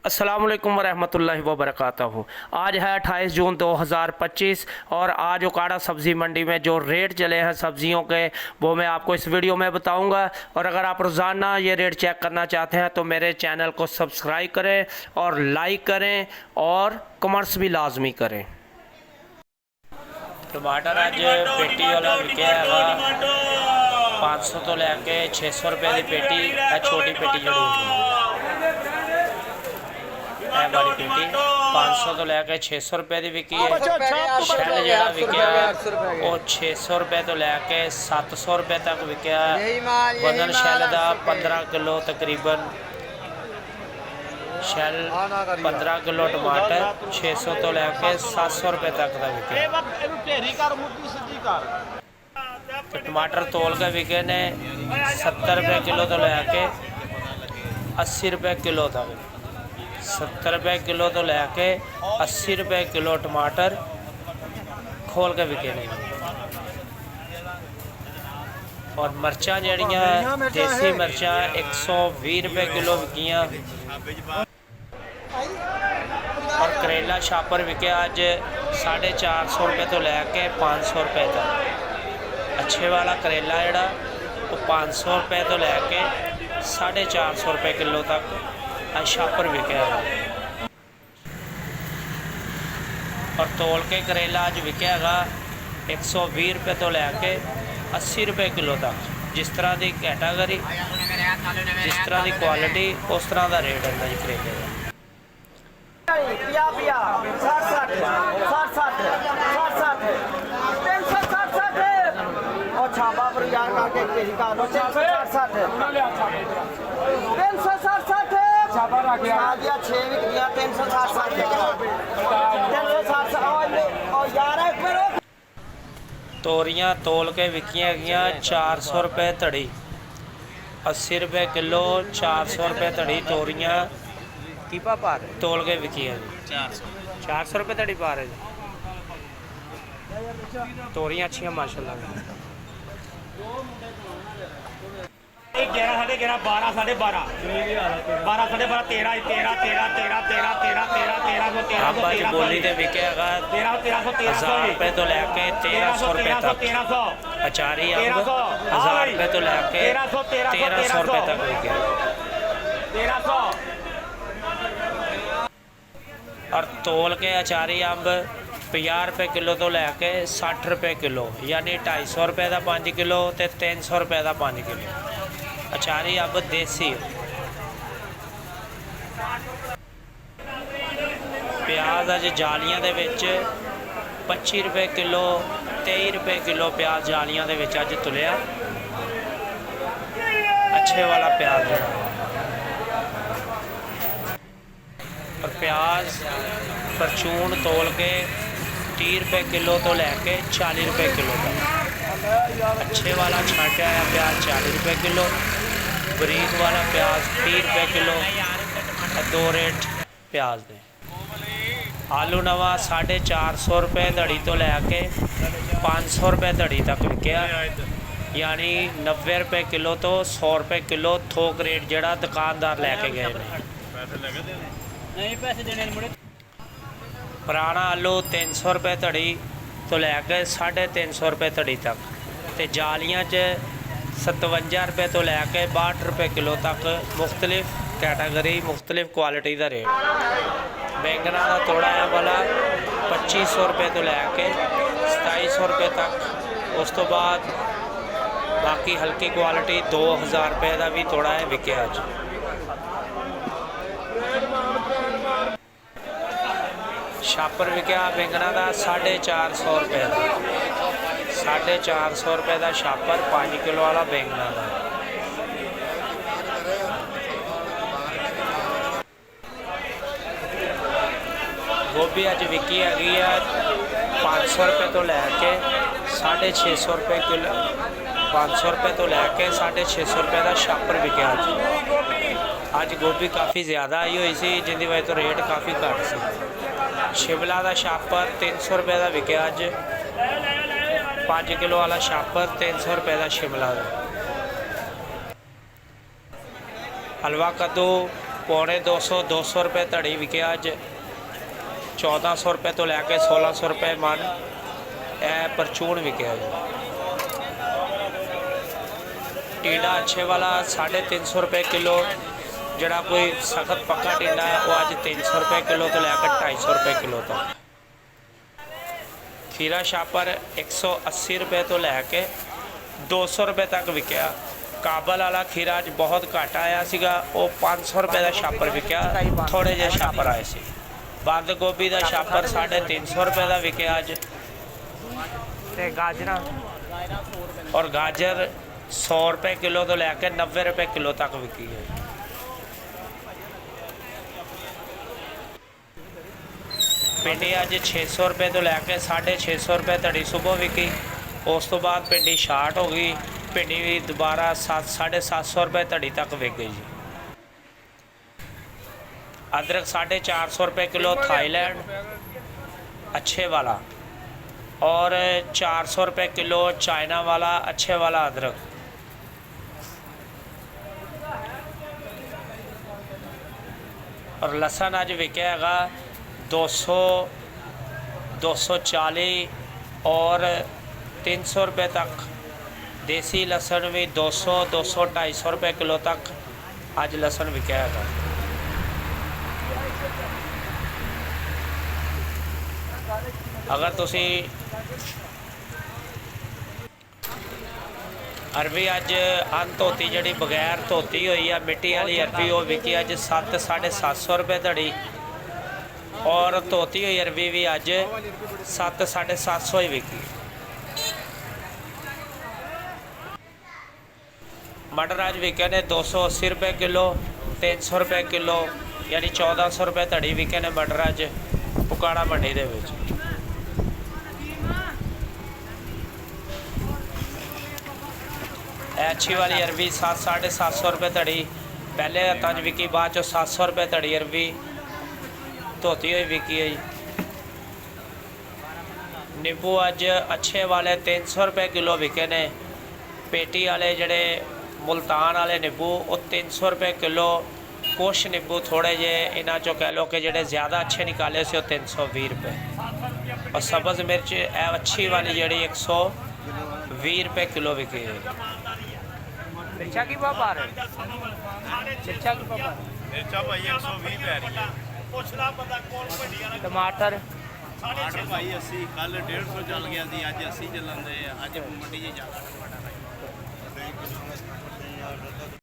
अस्सलामुअलैकुम वरहमतुल्लाहि वबरकातुहू। आज है 28 जून 2025 और आज उकाड़ा सब्ज़ी मंडी में जो रेट चले हैं सब्ज़ियों के वो मैं आपको इस वीडियो में बताऊंगा। और अगर आप रोज़ाना ये रेट चेक करना चाहते हैं तो मेरे चैनल को सब्सक्राइब करें और लाइक करें और कमेंट्स भी लाजमी करें। टमाटर अज पेटी वाला विके 500 तो लैके 600 रुपये की पेटी है। छोटी पेटी जड़ी वाली पेटी 500 तो लैके 600 रुपये की विकी है। शैल जड़ा विकया वो 600 रुपये तो लैके 700 रुपये तक विकया। वजन शैल का 15 किलो तकरीबन। शैल 15 किलो। टमाटर 600 तो लैके 700 रुपये तक का विकया। टमाटर तोल के विके ने 70 रुपये किलो तो लैके 80 रुपये किलो तक। 70 रुपये किलो तो लैके 80 रुपये किलो टमाटर खोल के विके ने। और मर्चा जड़ियाँ देसी मर्चा 120 रुपये किलो विकियाँ। और करेला छापर विके अज 450 रुपये तो लैके 500 रुपये तक। अच्छे वाला करेला जड़ा वो 500 रुपये तो लैके 450 रुपये किलो तक छापर विकया। और तोल के करेला अज विकया 120 रुपये तो लैके 80 रुपये किलो तक। जिस तरह की कैटागरी जिस तरह की क्वालिटी उस तरह का रेट है जी करेले का। तोरियां तोल के विकियाँ गई 400 रुपये धड़ी। 80 रुपये किलो 400 रुपये धड़ी तोरियां की पा रहे तोल के विकियाँ 400 रुपये धड़ी पा रहे। तोरियां अच्छी माशाल्लाह। 11 साढ़े 11 12 साढ़े 12 12 साढ़े 12 13 13 13 13 13 13 13 बोली तो विके 1000 रुपये तो लैके 1300 रुपये तक। अचारी 1000 रुपये तो लैके 1300 रुपये तक विके। 1300 और तोल के अचारी अंब 50 रुपये किलो तो लैके 60 रुपये किलो, यानी 250 रुपये का 5 किलो तो 300 रुपये का 5 किलो। अचारी अंब देसी। प्याज अज जालियां दे विच 25 रुपये किलो 23 रुपये किलो प्याज जालियां दे विच अज तुलिया। अच्छे वाला प्याज है। और प्याज परचून तोल के 30 रुपये किलो तो लैके 40 रुपये किलो तक। अच्छे वाला छांटा आया प्याज 40 रुपये किलो। बरीक वाला प्याज 30 रुपये किलो। 2 रेट प्याज दे। आलू नवा 450 रुपये धड़ी तो लैके 500 रुपये धड़ी तक विकया, यानी 90 रुपये किलो तो 100 रुपये किलो थोक रेट जड़ा दुकानदार लैके गए ने। पुराना आलू 300 रुपये धड़ी तो लैके 350 रुपये धड़ी तक। तो जालियां 57 रुपये तो लैके 62 रुपये किलो तक। मुख्तलिफ कैटागरी मुख्तलिफ क्वालिटी का रेट। बैंगना का तोड़ा है वाला 2500 रुपये तो लैके 2700 रुपये तक। उस तो बाद बाकी हल्की क्वालिटी 2000 रुपये का भी तोड़ा है विके अज। छापर विकया बैंगना का 450 रुपये का। 450 रुपये का छापर 5 किलो वाला बैंगना का। गोभी अज विकी हैगी 500 रुपये तो लैके 650 रुपये किलो। 500 रुपये तो लैके 650 रुपये का छापर विकया अज। गोभी काफ़ी ज़्यादा आई हुई सी जिंदी वजह तो रेट काफ़ी घट सी। शिमला का छापर 300 रुपये का विकया अज। 5 किलो वाला छापर 300 रुपये का शिमला का। हलवा कद्दू पौने 200 रुपये धड़ी विकिया अज 1400 रुपये तो लैके 1600 रुपये मन ए परचून विकिया जी। टींडा अच्छे वाला 350 रुपये किलो, जड़ा कोई सख्त पक्का टींडा है वो अज 300 रुपये किलो तो लैकर 250 रुपये किलो तक। खीरा छापर 180 रुपये तो लैके 200 रुपये तक विकिया। काबल वाला खीरा अज बहुत घट आया सीगा, वो 500 रुपये का छापर विकिया, थोड़े जे छापर आए सी। बंद गोभी का छापर 350 रुपये का विकिया अज। गाजर और गाजर 100 रुपये किलो तो लैके 90 रुपये किलो तक विकी है। भिंडी अज 600 रुपये तो लैके 650 रुपये धड़ी सुबह विकी। उस तो बाद भिंडी शार्ट हो गई, भिंडी भी दोबारा 750 रुपये धड़ी तक विक गई जी। अदरक 450 रुपये किलो थाईलैंड अच्छे वाला, और 400 रुपये किलो चाइना वाला अच्छे वाला अदरक। और लसन अज विकिया है 200, 240 और 300 रुपये तक। देसी लसन भी 200, 200, 250 रुपये किलो तक अज लसन विकिया है। अगर तुसी अरबी अज अनधोती जी बगैर धोती हुई है मिट्टी वाली अरबी वो विकी अज 7, 750 रुपये धड़ी, और धोती हुई अरबी भी अज 7, 750 ही विकी। मटर अज विके ने 280 रुपये किलो, 300 रुपये किलो, यानी 1400 रुपये धड़ी विके ने मटर अज पुकाड़ा मंडी दे विच। अच्छी वाली अरबी 7, 750 रुपये धड़ी, पहले हत्थां विकी, बाद चो 700 रुपये धड़ी अरबी धोती हुई विकी है। नींबू अज अच्छे वाले 300 रुपये किलो विके ने। पेटी वाले जड़े मुल्तान वाले नींबू वो 300 रुपये किलो। कुछ नींबू थोड़े जे इन्हों चो कह लो कि जेडे ज़्यादा अच्छे निकाले से 320 रुपये। और सब्ज़ मिर्च अच्छी वाली जड़ी 120 रुपये किलो विकी है। मिर्चा की भाव आ रहे, मिर्चा की भाव मिर्चा भाई 120 पै रही है। टमाटर भाई 80, कल 150 चल गया थी, अज 80 चलन दे, अज मंडी च जा